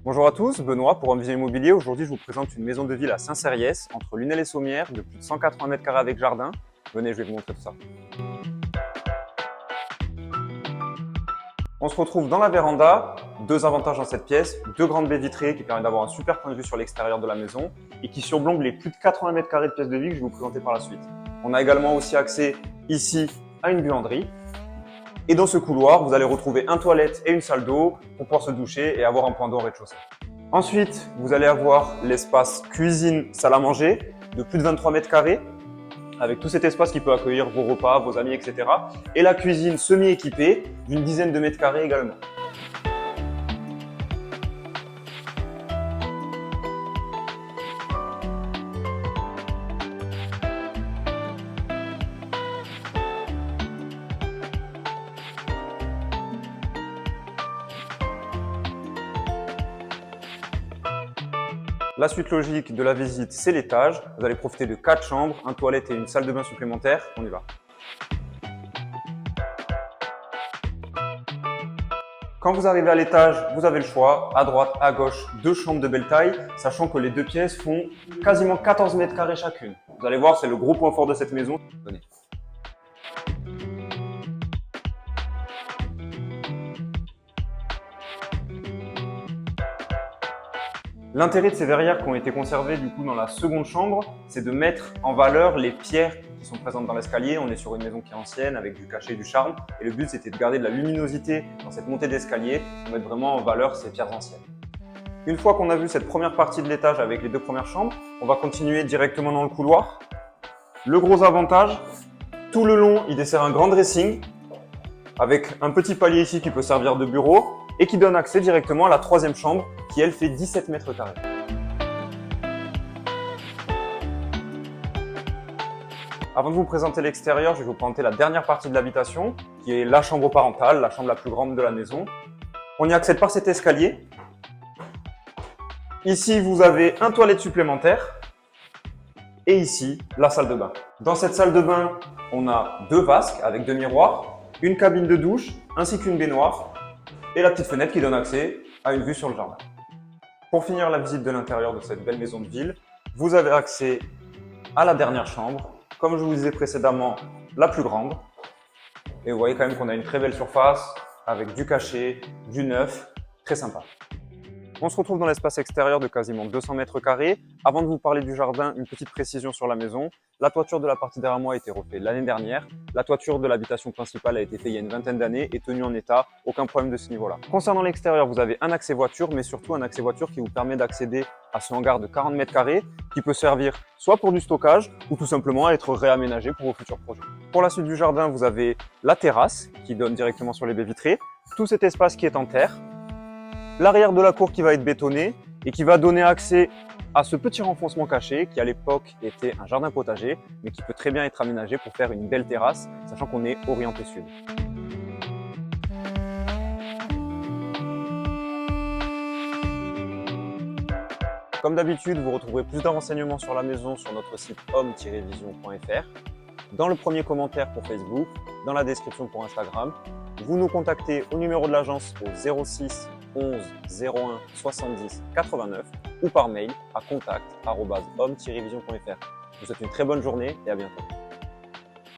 Bonjour à tous, Benoît pour Home Vision Immobilier. Aujourd'hui, je vous présente une maison de ville à Saint-Cériès, entre Lunel et Sommières, de plus de 180 m² avec jardin. Venez, je vais vous montrer tout ça. On se retrouve dans la véranda. Deux avantages dans cette pièce, deux grandes baies vitrées qui permettent d'avoir un super point de vue sur l'extérieur de la maison et qui surplombent les plus de 80 m² de pièces de vie que je vais vous présenter par la suite. On a également aussi accès ici à une buanderie. Et dans ce couloir, vous allez retrouver un toilette et une salle d'eau pour pouvoir se doucher et avoir un point d'eau au rez-de-chaussée. Ensuite, vous allez avoir l'espace cuisine, salle à manger de plus de 23 m², avec tout cet espace qui peut accueillir vos repas, vos amis, etc. Et la cuisine semi-équipée d'une dizaine de mètres carrés également. La suite logique de la visite, c'est l'étage. Vous allez profiter de 4 chambres, un toilette et une salle de bain supplémentaire. On y va. Quand vous arrivez à l'étage, vous avez le choix. À droite, à gauche, deux chambres de belle taille, sachant que les deux pièces font quasiment 14 m² chacune. Vous allez voir, c'est le gros point fort de cette maison. Venez. L'intérêt de ces verrières qui ont été conservées du coup dans la seconde chambre, c'est de mettre en valeur les pierres qui sont présentes dans l'escalier. On est sur une maison qui est ancienne avec du cachet et du charme. Et le but, c'était de garder de la luminosité dans cette montée d'escalier pour mettre vraiment en valeur ces pierres anciennes. Une fois qu'on a vu cette première partie de l'étage avec les deux premières chambres, on va continuer directement dans le couloir. Le gros avantage, tout le long, il dessert un grand dressing avec un petit palier ici qui peut servir de bureau et qui donne accès directement à la troisième chambre qui, elle, fait 17 m². Avant de vous présenter l'extérieur, je vais vous présenter la dernière partie de l'habitation, qui est la chambre parentale, la chambre la plus grande de la maison. On y accède par cet escalier. Ici, vous avez un toilette supplémentaire et ici, la salle de bain. Dans cette salle de bain, on a deux vasques avec deux miroirs, une cabine de douche ainsi qu'une baignoire et la petite fenêtre qui donne accès à une vue sur le jardin. Pour finir la visite de l'intérieur de cette belle maison de ville, vous avez accès à la dernière chambre, comme je vous disais précédemment, la plus grande. Et vous voyez quand même qu'on a une très belle surface avec du cachet, du neuf, très sympa. On se retrouve dans l'espace extérieur de quasiment 200 m². Avant de vous parler du jardin, une petite précision sur la maison. La toiture de la partie derrière moi a été refaite l'année dernière. La toiture de l'habitation principale a été faite il y a une vingtaine d'années et tenue en état, aucun problème de ce niveau-là. Concernant l'extérieur, vous avez un accès voiture, mais surtout un accès voiture qui vous permet d'accéder à ce hangar de 40 m² qui peut servir soit pour du stockage ou tout simplement à être réaménagé pour vos futurs projets. Pour la suite du jardin, vous avez la terrasse qui donne directement sur les baies vitrées, tout cet espace qui est en terre, l'arrière de la cour qui va être bétonné et qui va donner accès à ce petit renfoncement caché qui à l'époque était un jardin potager mais qui peut très bien être aménagé pour faire une belle terrasse, sachant qu'on est orienté sud. Comme d'habitude, vous retrouverez plus de renseignements sur la maison sur notre site home-vision.fr, dans le premier commentaire pour Facebook, dans la description pour Instagram. Vous nous contactez au numéro de l'agence au 06 11 01 70 89 ou par mail à contact@home-vision.fr. Je vous souhaite une très bonne journée et à bientôt.